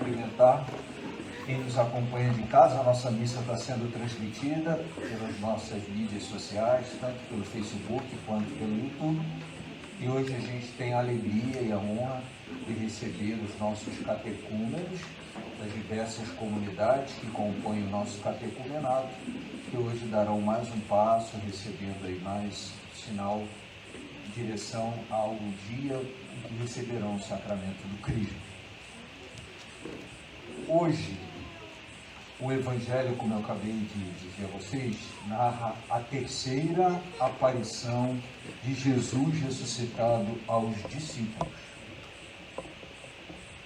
cumprimentar quem nos acompanha de casa. A nossa missa está sendo transmitida pelas nossas mídias sociais, tanto pelo Facebook quanto pelo YouTube. E hoje a gente tem a alegria e a honra de receber os nossos catecúmenos das diversas comunidades que compõem o nosso catecumenado, que hoje darão mais um passo, recebendo aí mais sinal de direção ao dia em que receberão o sacramento do Crisma. Hoje, o Evangelho, como eu acabei de dizer a vocês, narra a terceira aparição de Jesus ressuscitado aos discípulos.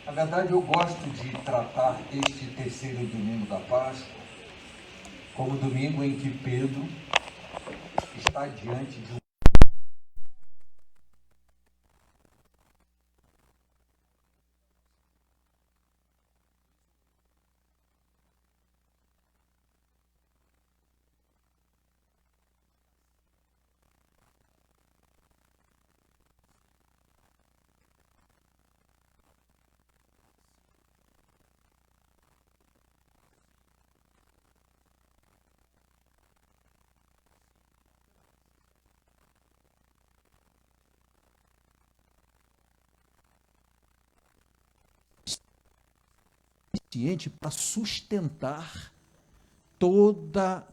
Na verdade, eu gosto de tratar este terceiro domingo da Páscoa como o domingo em que Pedro está diante de um suficiente para sustentar todas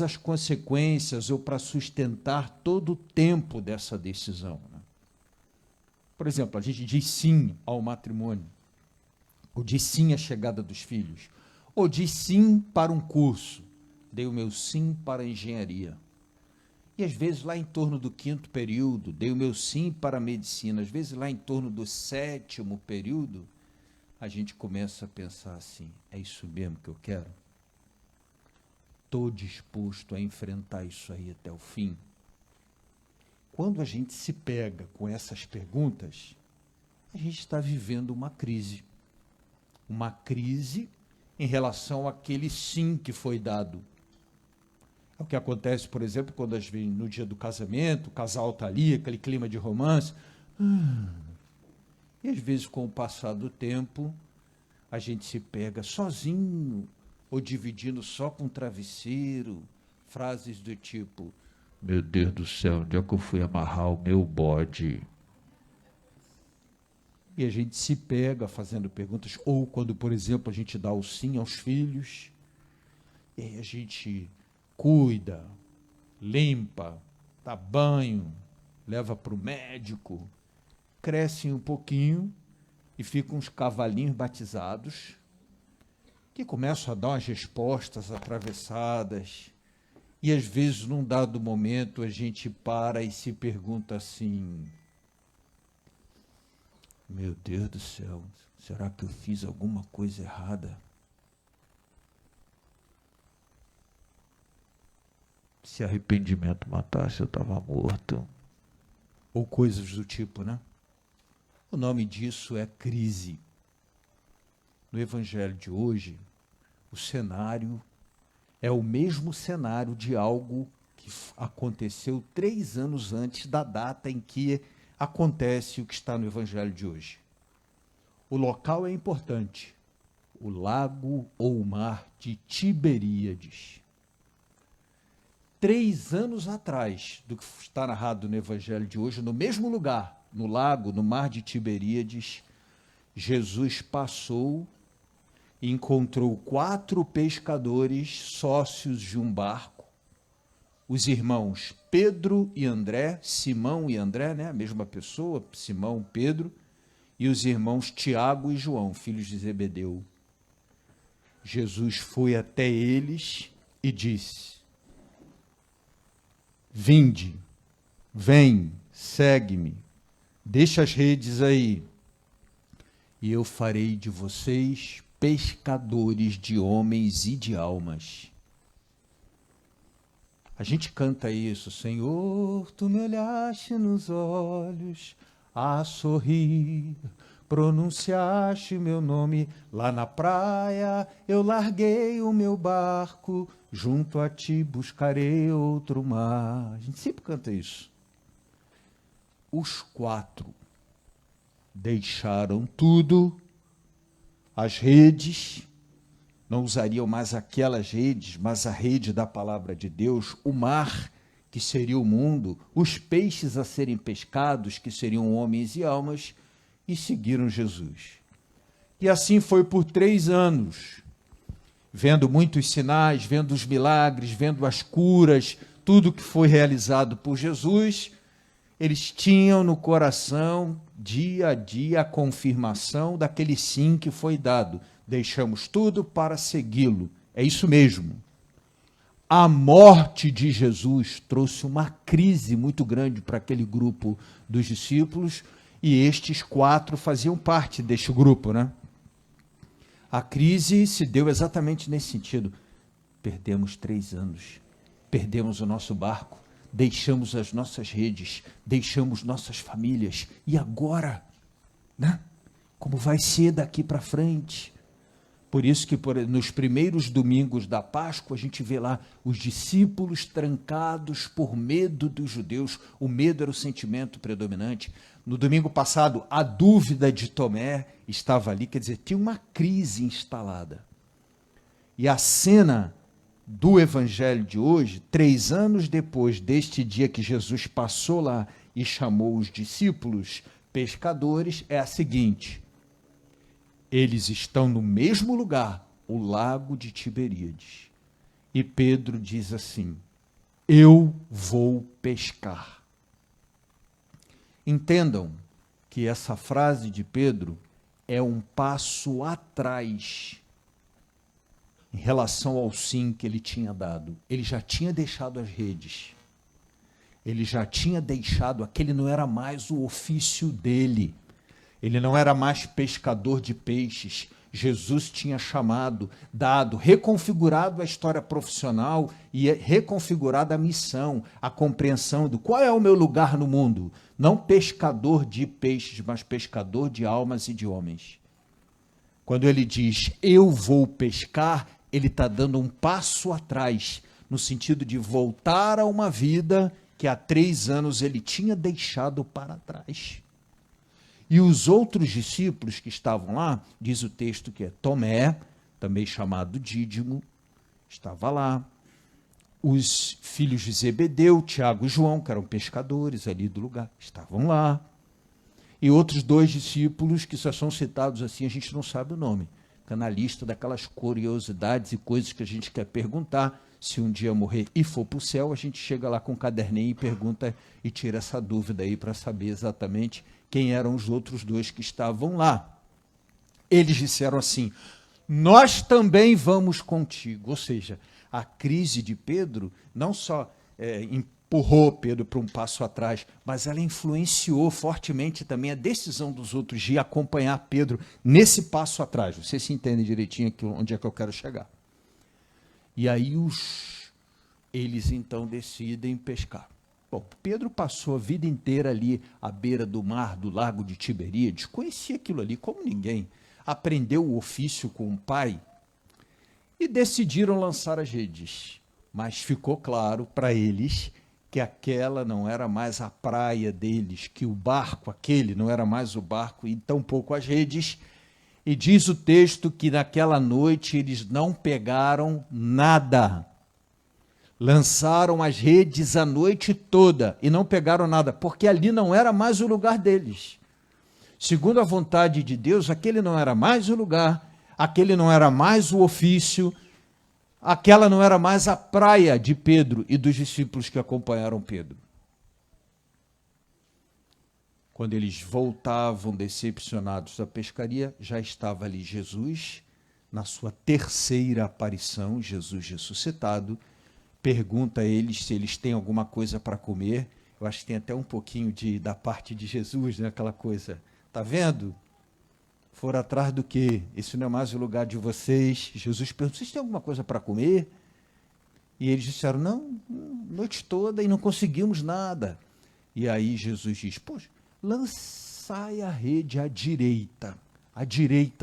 as consequências ou para sustentar todo o tempo dessa decisão. Por exemplo, a gente diz sim ao matrimônio, ou diz sim à chegada dos filhos, ou diz sim para um curso, dei o meu sim para a engenharia. E às vezes lá em torno do 5º período, dei o meu sim para a medicina, às vezes lá em torno do 7º período, a gente começa a pensar assim, é isso mesmo que eu quero? Estou disposto a enfrentar isso aí até o fim? Quando a gente se pega com essas perguntas, a gente está vivendo uma crise em relação àquele sim que foi dado. É o que acontece, por exemplo, quando no dia do casamento, o casal está ali, aquele clima de romance, e às vezes com o passar do tempo, a gente se pega sozinho, ou dividindo só com travesseiro, frases do tipo, meu Deus do céu, onde é que eu fui amarrar o meu bode? E a gente se pega fazendo perguntas, ou quando, por exemplo, a gente dá o sim aos filhos, e aí a gente cuida, limpa, dá banho, leva para o médico, crescem um pouquinho e ficam uns cavalinhos batizados, que começam a dar umas respostas atravessadas, e às vezes, num dado momento, a gente para e se pergunta assim, meu Deus do céu, será que eu fiz alguma coisa errada? Se arrependimento matasse, eu estava morto. Ou coisas do tipo, né? O nome disso é crise. No Evangelho de hoje, o cenário é o mesmo cenário de algo que aconteceu 3 anos antes da data em que acontece o que está no Evangelho de hoje. O local é importante, o lago ou o mar de Tiberíades. 3 anos atrás do que está narrado no Evangelho de hoje, no mesmo lugar, no lago, no mar de Tiberíades, Jesus passou e encontrou 4 pescadores sócios de um barco, os irmãos Pedro e André, Simão e André, né, a mesma pessoa, Simão, Pedro, e os irmãos Tiago e João, filhos de Zebedeu. Jesus foi até eles e disse, vinde, vem, segue-me, deixa as redes aí, e eu farei de vocês pescadores de homens e de almas. A gente canta isso, Senhor, tu me olhaste nos olhos, a sorrir, pronunciaste meu nome, lá na praia eu larguei o meu barco, junto a ti buscarei outro mar. A gente sempre canta isso. Os 4 deixaram tudo as redes, não usariam mais aquelas redes, mas a rede da palavra de Deus, o mar, que seria o mundo, os peixes a serem pescados, que seriam homens e almas, e seguiram Jesus. E assim foi por 3 anos, vendo muitos sinais, vendo os milagres, vendo as curas, tudo que foi realizado por Jesus. Eles tinham no coração, dia a dia, a confirmação daquele sim que foi dado. Deixamos tudo para segui-lo. É isso mesmo. A morte de Jesus trouxe uma crise muito grande para aquele grupo dos discípulos, e estes 4 faziam parte deste grupo, né? A crise se deu exatamente nesse sentido. Perdemos 3 anos, perdemos o nosso barco, deixamos as nossas redes, deixamos nossas famílias, e agora, né? Como vai ser daqui para frente? Por isso que nos primeiros domingos da Páscoa, a gente vê lá os discípulos trancados por medo dos judeus. O medo era o sentimento predominante. No domingo passado, a dúvida de Tomé estava ali, quer dizer, tinha uma crise instalada. E a cena do evangelho de hoje, 3 anos depois deste dia que Jesus passou lá e chamou os discípulos pescadores, é a seguinte: eles estão no mesmo lugar, o lago de Tiberíades. E Pedro diz assim: eu vou pescar. Entendam que essa frase de Pedro é um passo atrás em relação ao sim que ele tinha dado. Ele já tinha deixado as redes. Ele já tinha deixado, aquele não era mais o ofício dele. Ele não era mais pescador de peixes. Jesus tinha chamado, dado, reconfigurado a história profissional e reconfigurado a missão, a compreensão do qual é o meu lugar no mundo. Não pescador de peixes, mas pescador de almas e de homens. Quando ele diz, eu vou pescar, ele está dando um passo atrás, no sentido de voltar a uma vida que há 3 anos ele tinha deixado para trás. E os outros discípulos que estavam lá, diz o texto que é Tomé, também chamado Dídimo, estava lá. Os filhos de Zebedeu, Tiago e João, que eram pescadores ali do lugar, estavam lá. E outros 2 discípulos que só são citados assim, a gente não sabe o nome. Fica na lista daquelas curiosidades e coisas que a gente quer perguntar. Se um dia morrer e for para o céu, a gente chega lá com um caderninho e pergunta e tira essa dúvida aí para saber exatamente quem eram os outros 2 que estavam lá. Eles disseram assim, nós também vamos contigo. Ou seja, a crise de Pedro não só empurrou Pedro para um passo atrás, mas ela influenciou fortemente também a decisão dos outros de acompanhar Pedro nesse passo atrás. Vocês se entendem direitinho aqui, onde é que eu quero chegar. E aí eles então decidem pescar. Bom, Pedro passou a vida inteira ali à beira do mar, do lago de Tiberíades, conhecia aquilo ali como ninguém, aprendeu o ofício com o pai e decidiram lançar as redes. Mas ficou claro para eles que aquela não era mais a praia deles, que o barco, aquele não era mais o barco e tampouco as redes. E diz o texto que naquela noite eles não pegaram nada. Lançaram as redes a noite toda e não pegaram nada, porque ali não era mais o lugar deles. Segundo a vontade de Deus, aquele não era mais o lugar, aquele não era mais o ofício, aquela não era mais a praia de Pedro e dos discípulos que acompanharam Pedro. Quando eles voltavam decepcionados da pescaria, já estava ali Jesus, na sua 3ª aparição, Jesus ressuscitado, pergunta a eles se eles têm alguma coisa para comer. Eu acho que tem até um pouquinho da parte de Jesus, né? Aquela coisa, tá vendo? Foram atrás do quê? Esse não é mais o lugar de vocês. Jesus perguntou, vocês têm alguma coisa para comer? E eles disseram, não, noite toda e não conseguimos nada. E aí Jesus diz, poxa, lançai a rede à direita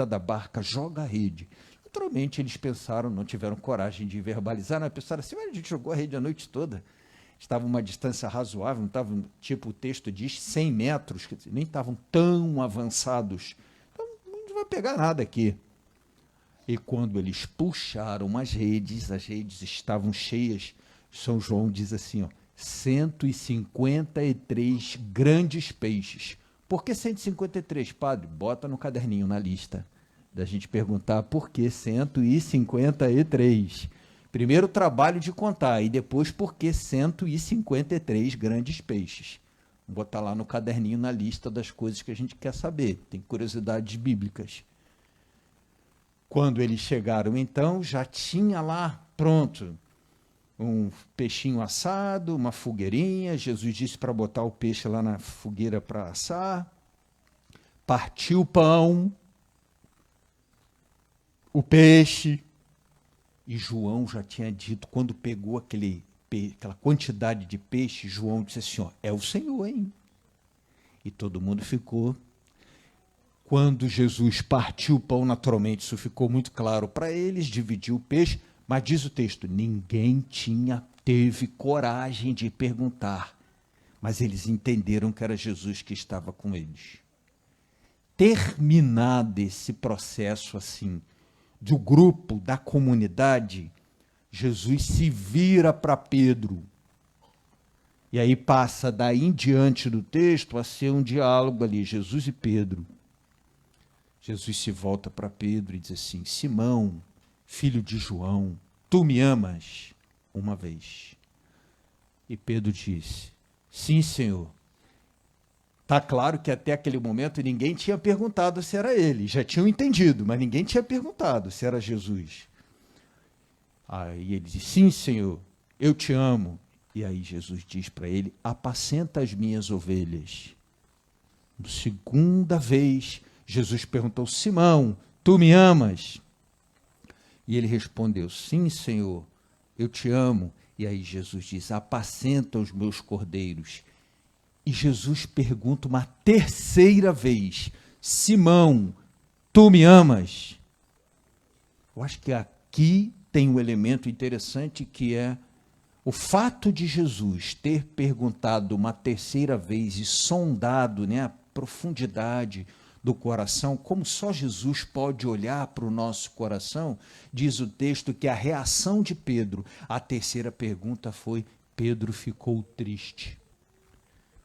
da barca, joga a rede. Naturalmente, eles pensaram, não tiveram coragem de verbalizar, mas pensaram assim, mas a gente jogou a rede a noite toda. Estava uma distância razoável, não estavam, tipo o texto diz, 100 metros, quer dizer, nem estavam tão avançados. Então, não vai pegar nada aqui. E quando eles puxaram as redes estavam cheias. São João diz assim, ó, 153 grandes peixes. Por que 153, padre? Bota no caderninho, na lista, da gente perguntar por que 153. Primeiro o trabalho de contar, e depois por que 153 grandes peixes. Vou botar lá no caderninho, na lista das coisas que a gente quer saber. Tem curiosidades bíblicas. Quando eles chegaram, então, já tinha lá pronto um peixinho assado, uma fogueirinha. Jesus disse para botar o peixe lá na fogueira para assar. Partiu o pão, o peixe. E João já tinha dito, quando pegou aquela quantidade de peixe, João disse assim, ó, é o Senhor, hein? E todo mundo ficou. Quando Jesus partiu o pão, naturalmente, isso ficou muito claro para eles, dividiu o peixe, mas diz o texto, ninguém teve coragem de perguntar, mas eles entenderam que era Jesus que estava com eles. Terminado esse processo assim, do grupo, da comunidade, Jesus se vira para Pedro. E aí passa daí em diante do texto a ser um diálogo ali, Jesus e Pedro. Jesus se volta para Pedro e diz assim, Simão, filho de João, tu me amas? Uma vez. E Pedro disse, sim, Senhor. Está claro que até aquele momento ninguém tinha perguntado se era ele. Já tinham entendido, mas ninguém tinha perguntado se era Jesus. Aí ele disse, sim, Senhor, eu te amo. E aí Jesus diz para ele, apacenta as minhas ovelhas. Segunda vez, Jesus perguntou, Simão, tu me amas? E ele respondeu, sim, Senhor, eu te amo. E aí Jesus diz, apacenta os meus cordeiros. E Jesus pergunta uma terceira vez, Simão, tu me amas? Eu acho que aqui tem um elemento interessante que é o fato de Jesus ter perguntado uma terceira vez e sondado, né, a profundidade do coração, como só Jesus pode olhar para o nosso coração, diz o texto que a reação de Pedro, a terceira pergunta foi, Pedro ficou triste.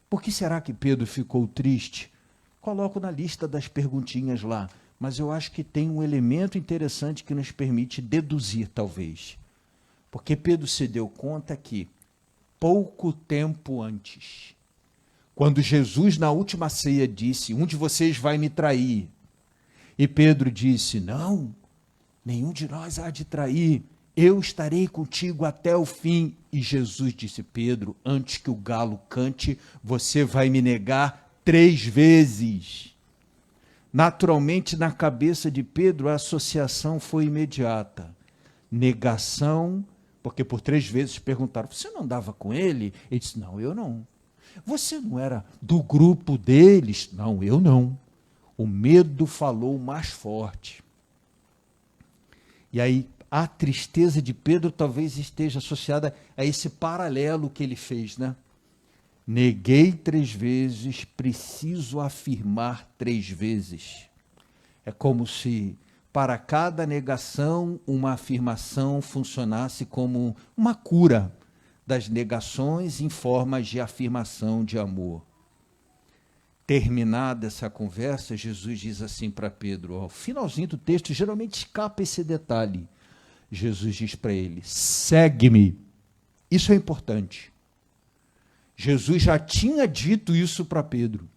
Por que será que Pedro ficou triste? Coloco na lista das perguntinhas lá, mas eu acho que tem um elemento interessante que nos permite deduzir, talvez. Porque Pedro se deu conta que, pouco tempo antes, quando Jesus, na última ceia, disse, um de vocês vai me trair, e Pedro disse, não, nenhum de nós há de trair, eu estarei contigo até o fim. E Jesus disse, Pedro, antes que o galo cante, você vai me negar 3 vezes. Naturalmente, na cabeça de Pedro, a associação foi imediata. Negação, porque por 3 vezes perguntaram, você não andava com ele? Ele disse, não, eu não. Você não era do grupo deles? Não, eu não. O medo falou mais forte. E aí, a tristeza de Pedro talvez esteja associada a esse paralelo que ele fez, né? Neguei 3 vezes, preciso afirmar 3 vezes. É como se para cada negação uma afirmação funcionasse como uma cura das negações em formas de afirmação de amor. Terminada essa conversa, Jesus diz assim para Pedro, ao finalzinho do texto, geralmente escapa esse detalhe. Jesus diz para ele, segue-me. Isso é importante. Jesus já tinha dito isso para Pedro.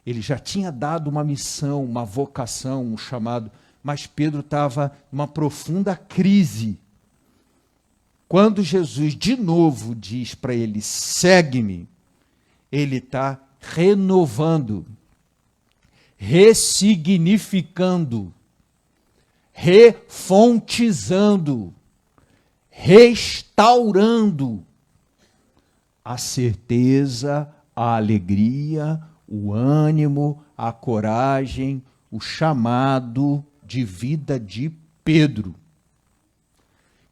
Ele já tinha dado uma missão, uma vocação, um chamado, mas Pedro estava numa profunda crise. Quando Jesus de novo diz para ele, segue-me, ele está renovando, ressignificando, refontizando, restaurando a certeza, a alegria, o ânimo, a coragem, o chamado de vida de Pedro.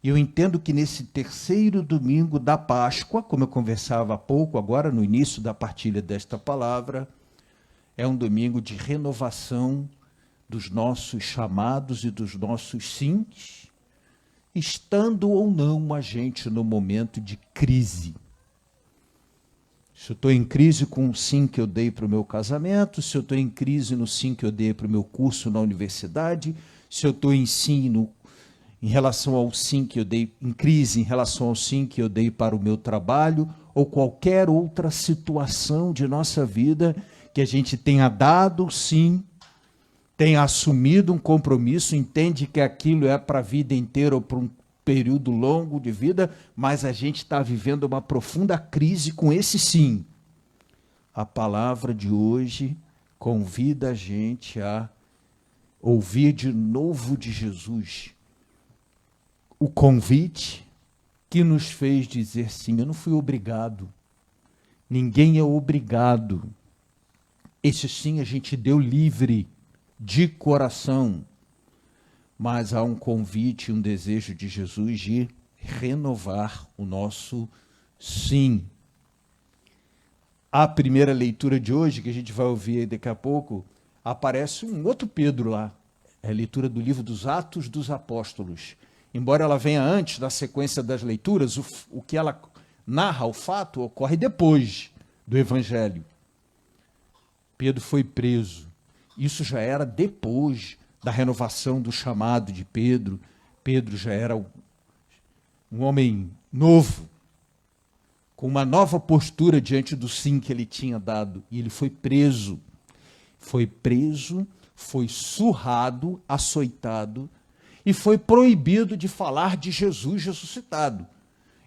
E eu entendo que nesse terceiro domingo da Páscoa, como eu conversava há pouco, agora no início da partilha desta palavra, é um domingo de renovação dos nossos chamados e dos nossos sims, estando ou não a gente no momento de crise. Se eu estou em crise com o sim que eu dei para o meu casamento, se eu estou em crise no sim que eu dei para o meu curso na universidade, se eu estou em relação ao sim que eu dei, em crise em relação ao sim que eu dei para o meu trabalho, ou qualquer outra situação de nossa vida que a gente tenha dado sim, tenha assumido um compromisso, entende que aquilo é para a vida inteira ou para um período longo de vida, mas a gente está vivendo uma profunda crise com esse sim. A palavra de hoje convida a gente a ouvir de novo de Jesus o convite que nos fez dizer sim. Eu não fui obrigado. Ninguém é obrigado. Esse sim a gente deu livre, de coração. Mas há um convite, um desejo de Jesus de renovar o nosso sim. A primeira leitura de hoje, que a gente vai ouvir daqui a pouco, aparece um outro Pedro lá. É a leitura do livro dos Atos dos Apóstolos. Embora ela venha antes da sequência das leituras, o que ela narra, o fato, ocorre depois do Evangelho. Pedro foi preso. Isso já era depois da renovação do chamado de Pedro. Pedro já era um homem novo, com uma nova postura diante do sim que ele tinha dado. E ele foi preso. Foi preso, foi surrado, açoitado, e foi proibido de falar de Jesus ressuscitado.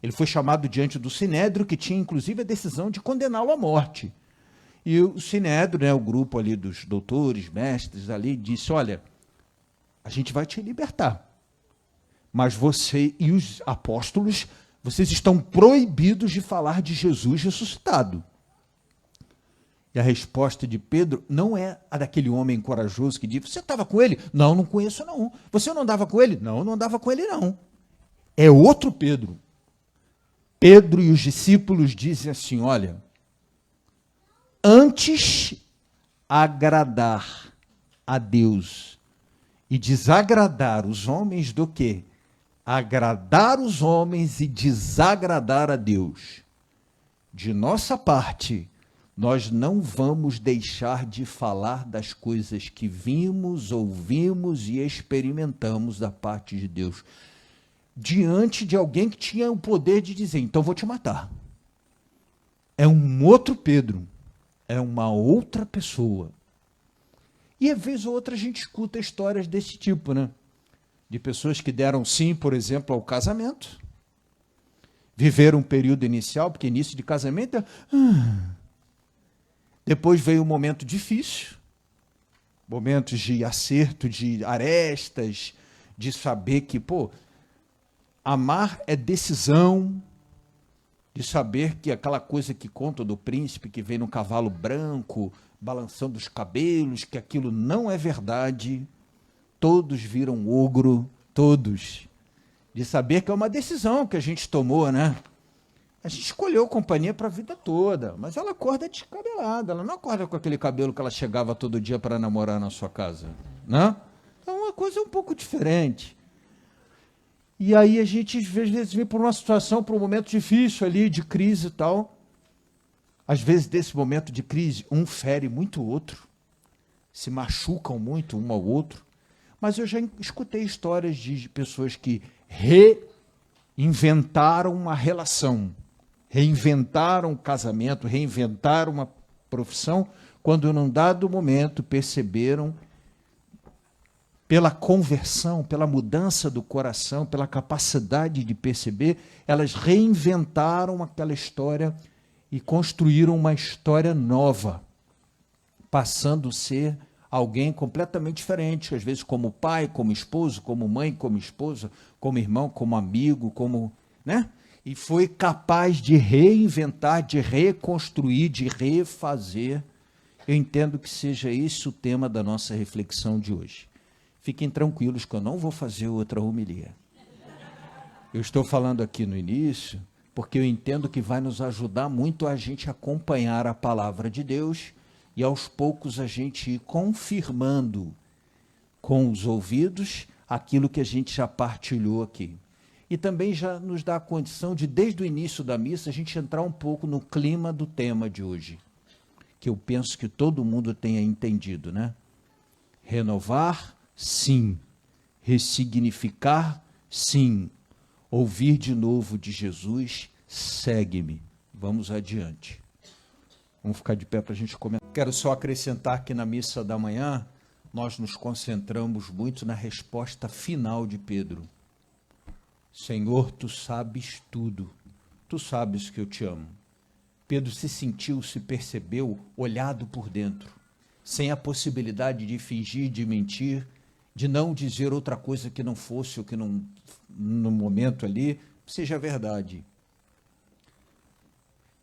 Ele foi chamado diante do Sinédrio, que tinha inclusive a decisão de condená-lo à morte. E o Sinédrio, né, o grupo ali dos doutores, mestres ali, disse, olha, a gente vai te libertar, mas você e os apóstolos, vocês estão proibidos de falar de Jesus ressuscitado. E a resposta de Pedro não é a daquele homem corajoso que diz, você estava com ele? Não, não conheço não. Você não andava com ele? Não, não andava com ele não. É outro Pedro. Pedro e os discípulos dizem assim, olha, antes agradar a Deus e desagradar os homens do que agradar os homens e desagradar a Deus. De nossa parte, nós não vamos deixar de falar das coisas que vimos, ouvimos e experimentamos da parte de Deus, diante de alguém que tinha o poder de dizer, então vou te matar. É um outro Pedro, é uma outra pessoa. E, às vezes ou outra, a gente escuta histórias desse tipo, né? De pessoas que deram sim, por exemplo, ao casamento, viveram um período inicial, porque início de casamento é... Depois veio um momento difícil, momentos de acerto, de arestas, de saber que, amar é decisão, de saber que aquela coisa que conta do príncipe que vem no cavalo branco, balançando os cabelos, que aquilo não é verdade, todos viram ogro, todos, de saber que é uma decisão que a gente tomou, né? A gente escolheu companhia para a vida toda, mas ela acorda descabelada, ela não acorda com aquele cabelo que ela chegava todo dia para namorar na sua casa, né? Então é uma coisa um pouco diferente. E aí a gente, às vezes, vem por uma situação, por um momento difícil ali, de crise e tal. Às vezes, desse momento de crise, um fere muito o outro, se machucam muito um ao outro. Mas eu já escutei histórias de pessoas que reinventaram uma relação, reinventaram um casamento, reinventaram uma profissão, quando num dado momento perceberam, pela conversão, pela mudança do coração, pela capacidade de perceber, elas reinventaram aquela história e construíram uma história nova, passando a ser alguém completamente diferente, às vezes como pai, como esposo, como mãe, como esposa, como irmão, como amigo, como, né? E foi capaz de reinventar, de reconstruir, de refazer. Eu entendo que seja esse o tema da nossa reflexão de hoje. Fiquem tranquilos que eu não vou fazer outra homilia. Eu estou falando aqui no início porque eu entendo que vai nos ajudar muito a gente acompanhar a palavra de Deus e aos poucos a gente ir confirmando com os ouvidos aquilo que a gente já partilhou aqui. E também já nos dá a condição de, desde o início da missa, a gente entrar um pouco no clima do tema de hoje, que eu penso que todo mundo tenha entendido, né? Renovar, sim. Ressignificar, sim. Ouvir de novo de Jesus, segue-me. Vamos adiante. Vamos ficar de pé para a gente comentar. Quero só acrescentar que na missa da manhã, nós nos concentramos muito na resposta final de Pedro. Senhor, tu sabes tudo. Tu sabes que eu te amo. Pedro se sentiu, se percebeu, olhado por dentro, sem a possibilidade de fingir, de mentir, de não dizer outra coisa que não fosse o que não, no momento ali, seja verdade.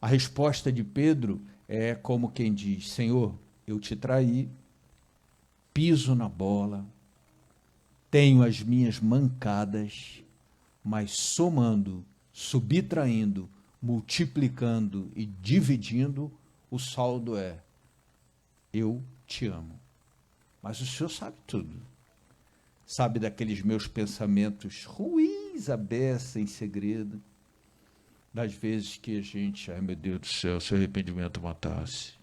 A resposta de Pedro é como quem diz, Senhor, eu te traí, piso na bola, tenho as minhas mancadas, mas somando, subtraindo, multiplicando e dividindo, o saldo é, eu te amo. Mas o Senhor sabe tudo. Sabe daqueles meus pensamentos ruins, à beça, em segredo, das vezes que a gente, ai meu Deus do céu, se o arrependimento matasse,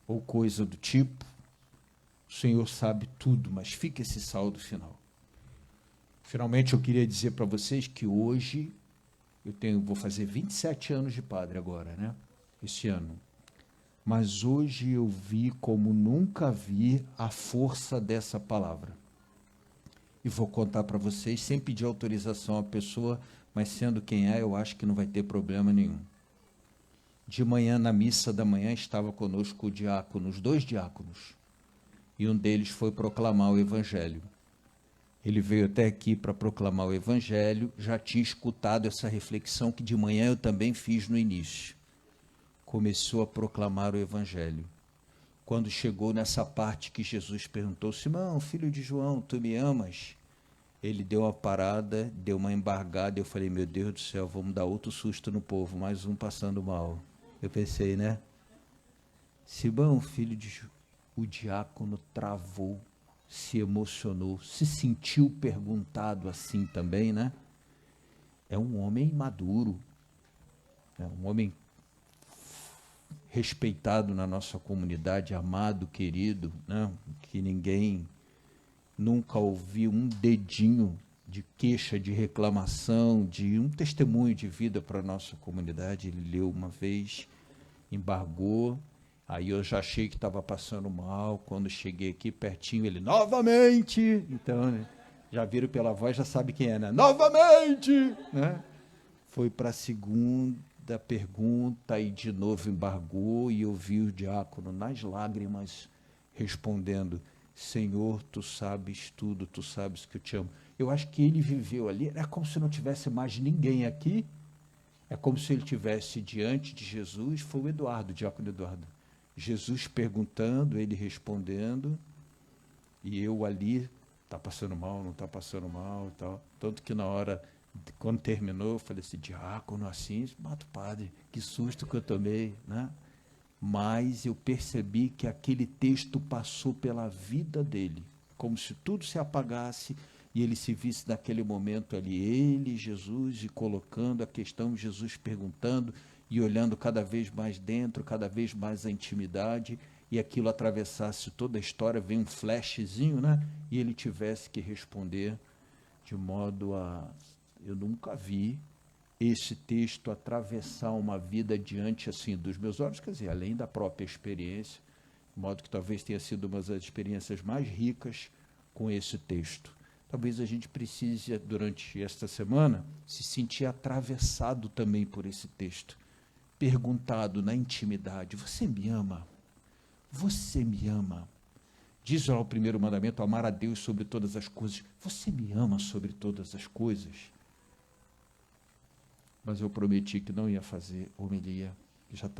ou coisa do tipo, o Senhor sabe tudo, mas fica esse saldo final. Finalmente eu queria dizer para vocês que hoje, vou fazer 27 anos de padre agora, né? Esse ano. Mas hoje eu vi como nunca vi a força dessa palavra. E vou contar para vocês, sem pedir autorização à pessoa, mas sendo quem é, eu acho que não vai ter problema nenhum. De manhã, na missa da manhã, estava conosco o diácono, os 2 diáconos, e um deles foi proclamar o Evangelho. Ele veio até aqui para proclamar o Evangelho, já tinha escutado essa reflexão que de manhã eu também fiz no início. Começou a proclamar o Evangelho. Quando chegou nessa parte que Jesus perguntou, Simão, filho de João, tu me amas? Ele deu uma parada, deu uma embargada, eu falei, meu Deus do céu, vamos dar outro susto no povo, mais um passando mal. Eu pensei, né? Simão, filho de João, o diácono travou, se emocionou, se sentiu perguntado assim também, né? É um homem maduro, é um homem respeitado na nossa comunidade, amado, querido, né? Que ninguém nunca ouviu um dedinho de queixa, de reclamação, de um testemunho de vida para a nossa comunidade. Ele leu uma vez, embargou, aí eu já achei que estava passando mal, quando cheguei aqui pertinho, ele, novamente! Então, né, já viram pela voz, já sabe quem é, né? Novamente! Né? Foi para a segunda pergunta e de novo embargou, e eu vi o diácono nas lágrimas respondendo, Senhor, tu sabes tudo, tu sabes que eu te amo. Eu acho que ele viveu ali, é como se não tivesse mais ninguém aqui, é como se ele tivesse diante de Jesus, foi o Eduardo, o diácono Eduardo. Jesus perguntando, ele respondendo, e eu ali, está passando mal, não está passando mal, tal. Tanto que na hora, quando terminou, eu falei assim, diácono, assim, mata o padre, que susto que eu tomei, né? Mas eu percebi que aquele texto passou pela vida dele, como se tudo se apagasse e ele se visse naquele momento ali, ele, Jesus, e colocando a questão, Jesus perguntando e olhando cada vez mais dentro, cada vez mais a intimidade, e aquilo atravessasse toda a história, vem um flashzinho, né? E ele tivesse que responder de modo a... Eu nunca vi esse texto atravessar uma vida diante assim dos meus olhos, quer dizer, além da própria experiência, de modo que talvez tenha sido uma das experiências mais ricas com esse texto. Talvez a gente precise, durante esta semana, se sentir atravessado também por esse texto, perguntado na intimidade, você me ama? Você me ama? Diz lá o primeiro mandamento, amar a Deus sobre todas as coisas. Você me ama sobre todas as coisas? Mas eu prometi que não ia fazer homilia, que já está